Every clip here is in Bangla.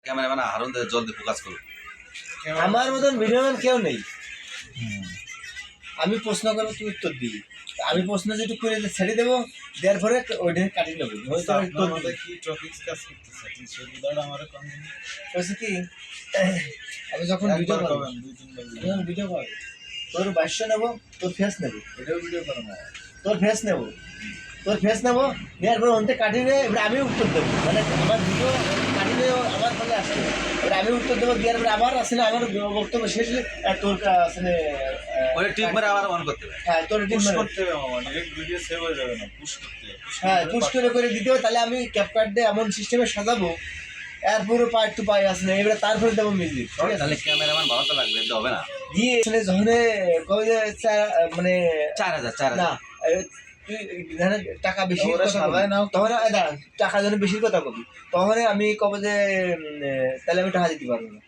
ক্যামেরাম্যান হারুন জলদি ফোকাস করুন। আমার মতন ভিডিওম্যান কেউ নেই। আমি প্রশ্ন করবো, তুই উত্তর দিবি। আমি প্রশ্ন যেটু করে ছেড়ে দেবো, দেওয়ার পরে ওইটা কাটিয়ে নেবো। হয়েছে কি, আমি যখন ভিডিও করবো তোর ভাষ্য নেবো, তোর ফেস নেবো, তোর ফেস নেবো, নেওয়ার পরে ওনটা কাটিয়ে নিয়ে এবার আমি উত্তর দেবো। মানে আমার ভিডিও কাটিয়ে আমার ফলে আসছে, এবার আমি উত্তর দেবো। দেওয়ার পরে আবার আসলে আমার বক্তব্য শেষ হলে তোর আসলে টিপ মেরে আবার অন করতে হবে। হ্যাঁ, তোর টিপ করতে হবে মামা, ডাইরেক্ট ভিডিও সেভ হয়ে যাবে না, পুশ করতে হবে। হ্যাঁ, পুশ করে দিতে হবে। তাহলে আমি ক্যাপকাট দিয়ে এমন সিস্টেমে সাজাবো, এর পুরো পার্ট টু পাই আসলে এবারে তারপরে দেবো মিউজিক। তাহলে ক্যামেরাম্যান ভালো তো লাগবে, এটা হবে না। দিয়ে আসলে যখন কবে যে মানে 4000 না, তুই ধর টাকা বেশি ওরা কথা সাজায় বলবি। নাও। তখন টাকা যেন বেশি কথা কবি, তখন আমি কবে যে তাহলে আমি টাকা দিতে পারবো না।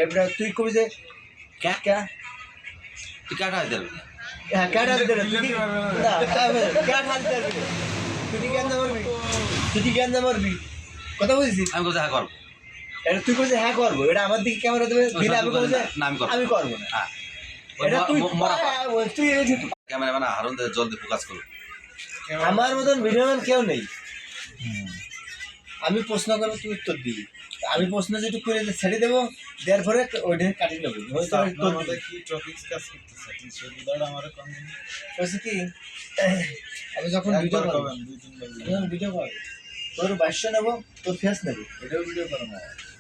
এবার তুই কবি যে ক্যা ক্যা তুই কাটা হয়ে যাবে। হ্যাঁ, ক্যাট হাতে দেবে তুই না, ক্যাট হাতে দেবে তুই কি জ্ঞান মারবি, কথা বুঝছিস? আমি কোথায় করবো? এটা তুই বলছিস হ্যাঁ করবো, এটা আমার দিকে ক্যামেরা দেবে দিলে আমি বলছি না, আমি করবো না। হ্যাঁ, এটা তুই তুই ক্যামেরাম্যান হারুন জলদি ফোকাস করুন। আমার মতন ভিডিওম্যান কেউ নেই। আমি প্রশ্ন করবো, তুই উত্তর দিবি। আমি প্রশ্ন যেটু করে ছেড়ে দেবো, দেওয়ার পরে ওইটা কাটিয়ে নেবো। হয়েছে কি, আমি যখন ভিডিও করবো তোর ভাষ্য নেবো, তোর ফেস নেবো,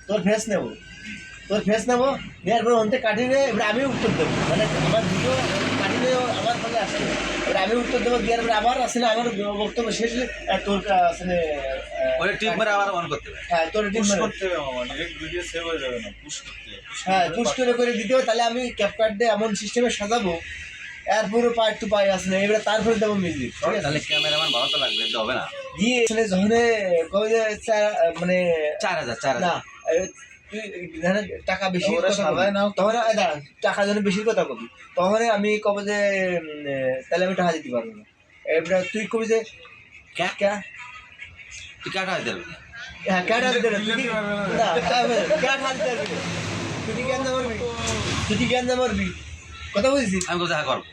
তোর ফেস নেবো, নেওয়ার পরে ওনটা কাটিয়ে নিয়ে এবার আমি উত্তর দেবো। মানে আমার ভিডিও কাটিয়ে আমার ফলে আসছে, এবার আমি উত্তর দেবো। দেওয়ার পরে আবার আসলে আমার বক্তব্য শেষ হলে তোর আসলে টিপ মেরে আবার অন করতে হবে। হ্যাঁ, তোর টিম পুশ করতে হবে মামা, ডাইরেক্ট ভিডিও সেভ হয়ে যাবে না, পুশ করতে হবে। হ্যাঁ, পুশ করে দিতে হবে। তাহলে আমি ক্যাপকাট দিয়ে এমন সিস্টেমে সাজাবো, এর পুরো পার্ট টু পাই আসলে এবারে তারপরে দেবো মিউজিক। তাহলে ক্যামেরাম্যান ভালো তো লাগবে, এটা হবে না। দিয়ে আসলে যখন কবে যে মানে 4000 না, তুই ধর টাকা বেশি ওরা কথা সাজায় বলবি। নাও। তখন টাকা যেন বেশি কথা কবি, তখন আমি কবে যে তাহলে আমি টাকা দিতে পারবো না। এবার তুই কবি যে ক্যা ক্যা তুই কাটা হয়ে যাবে। হ্যাঁ, ক্যাট হাতে দেবে তুই না, ক্যাট হাতে দেবে তুই কি জ্ঞান মারবি, কথা বুঝছিস? আমি কোথায় করবো?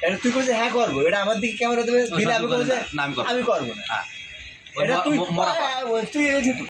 এটা তুই বলছিস হ্যাঁ করবো, এটা আমার দিকে ক্যামেরা দেবে দিলে আমি বলছি না, আমি করবো আমি করবো না। হ্যাঁ, এটা তুই মরা তুই